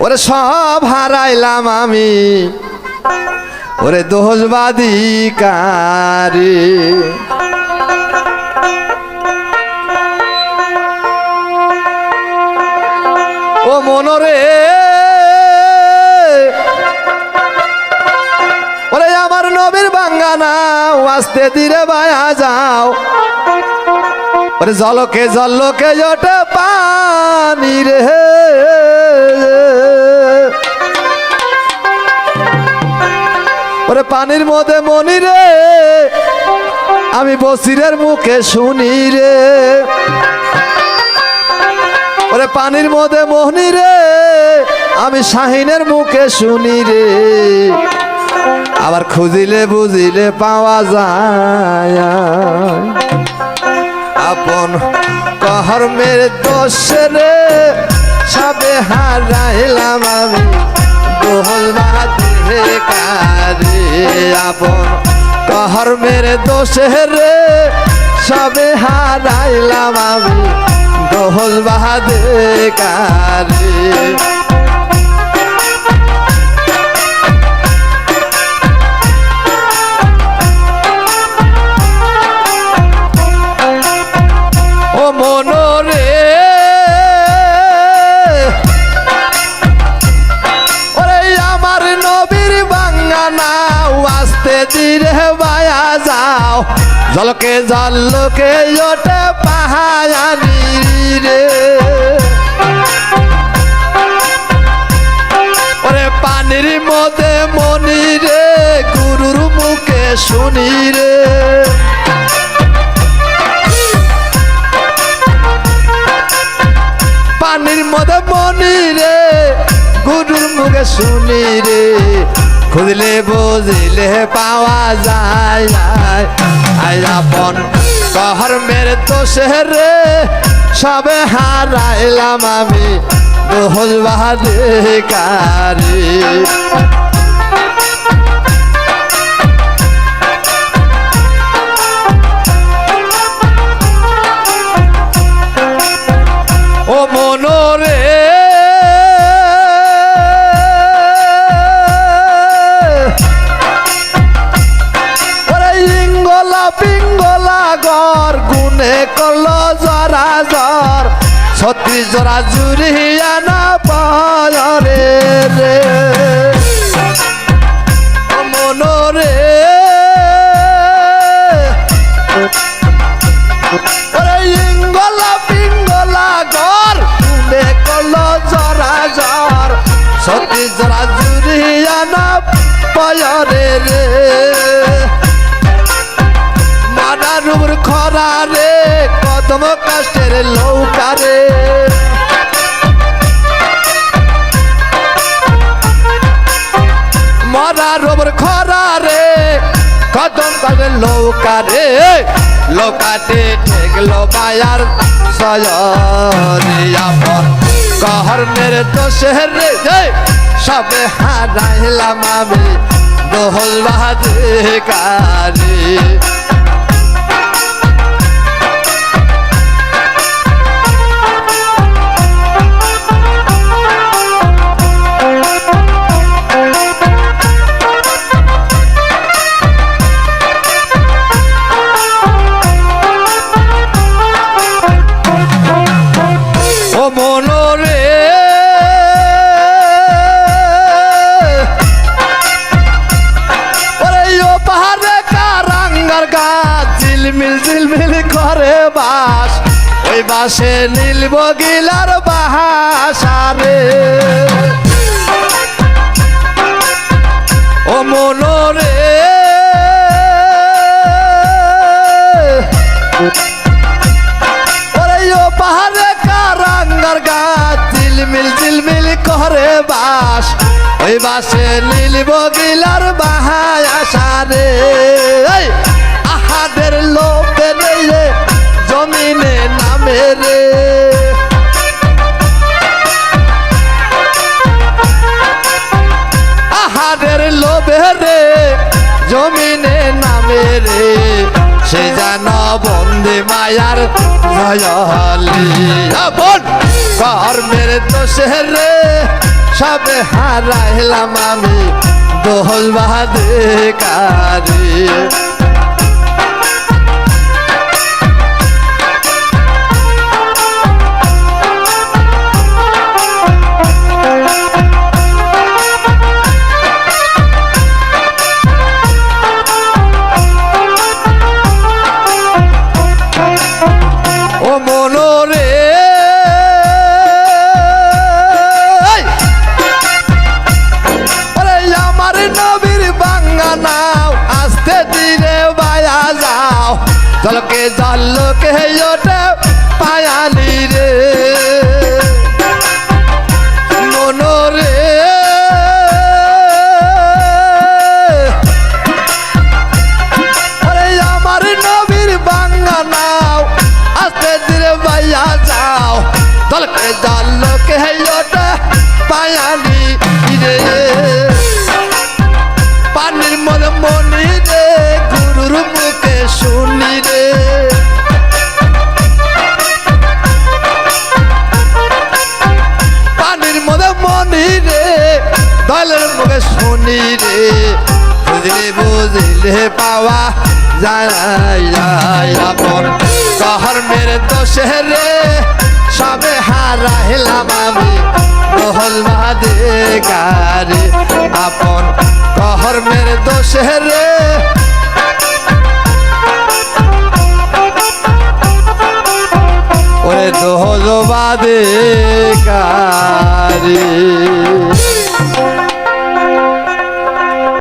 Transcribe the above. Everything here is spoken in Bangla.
ওরে সব হারাইলাম আমি ওরে দোষবাদী কারে ও মনরে ওরে আমার নবীর বাঙ্গানা আস্তে ধীরে বায়া যাও ওরে জলকে জলকে ওঠে পানি রে ওরে পানির মধ্যে মনি রে আমি বসিরের মুখে শুনি রে ওরে পানির মধ্যে মোহনি রে আমি শাহিনের মুখে শুনি রে আবার খুঁজিলে বুঝিলে পাওয়া যায় আপন কর্মের দোষে রে সবে হারাইলাম আমি দোষবাদী কারে আপন কর্মের দোষে রে সবে হারাইলাম আমি দোষবাদী কারে ও মনরে ওরে আমার নবীর বাঙ্গানা আস্তে ধীরে বায়া যাও জলকে জলকে ওঠে পাহাড়ি রে ওরে পানির মধ্যে মনি রে গুরুর মুখে শুনি রে পানির মধ্যে মনি রে গুরুর মুখে শুনি রে খুঁজলে বুঝিলে পাওয়া যায় আপন কর্মের দোষে রে সবে হারাইলাম আমি দোষবাদী কারে ও মনরে ওরে ইঙ্গলা পিঙ্গলা গর গুনে করল জরা জর ছত্রি জরা জুড়িয়া না পারে রে ও মনরে ওরে ইঙ্গলা পিঙ্গলা গর গুনে করল জরা জর ছত্রি জরা জুড়িয়া না পারে রে মানারুর খরা রে কদম কাষ্টের লৌকা রে মানারুর খরা রে কদম কাষ্টের লৌকা রে লোকাতে ঠেকলো বায়ার সয়রিয়াপন কর্মের দোষে রে সবে হারাইলাম আমি দোষবাদী কারে ও মনরে ওরে ও পাহাড়ে কারাঙ্গার গাছ ঝিলমিল ঝিলমিল করে বাস ওই বাসে নীল বগিলার বাসা রে ও মনরে ওরে ও পাহাড়ে কারাঙ্গার গাছ ঝিলমিল ঝিলমিল করে বাস ওই বাসে নীল বগিলার বাসা রে আহাদের লোকে রে জমিনে নামে রে আহাদের লোভে রে জমিনে নামে রে সে জান বন্দে মায়ার ভয়ালি আপন কর্মের দোষে রে সবে হারাইলাম আমি দোল বাধিকারি ও মনোরে আমার নবীর বাঙ্গা নাও আস্তে ধীরে বায়া যাও জলকে জলকে ওঠে পায়ালি রে মনোরে আমার নবীর বাঙ্গা নাও আস্তে ধীরে বাইয়া যাও দলকে জলকে ওঠে পায়ালি রে পানির মনে মনি রে গুরুর মুখে শুনি রে পানির মনে মনি রে দলের মুখে শুনি রে বুঝলে বুঝলে পাওয়া যায় আপন শহর মেরে দোষে রে সবে হারাইলাম আমি দোল বাধিকারি আপন कहर मेरे दोष है रे ओरे दो बाधिकारी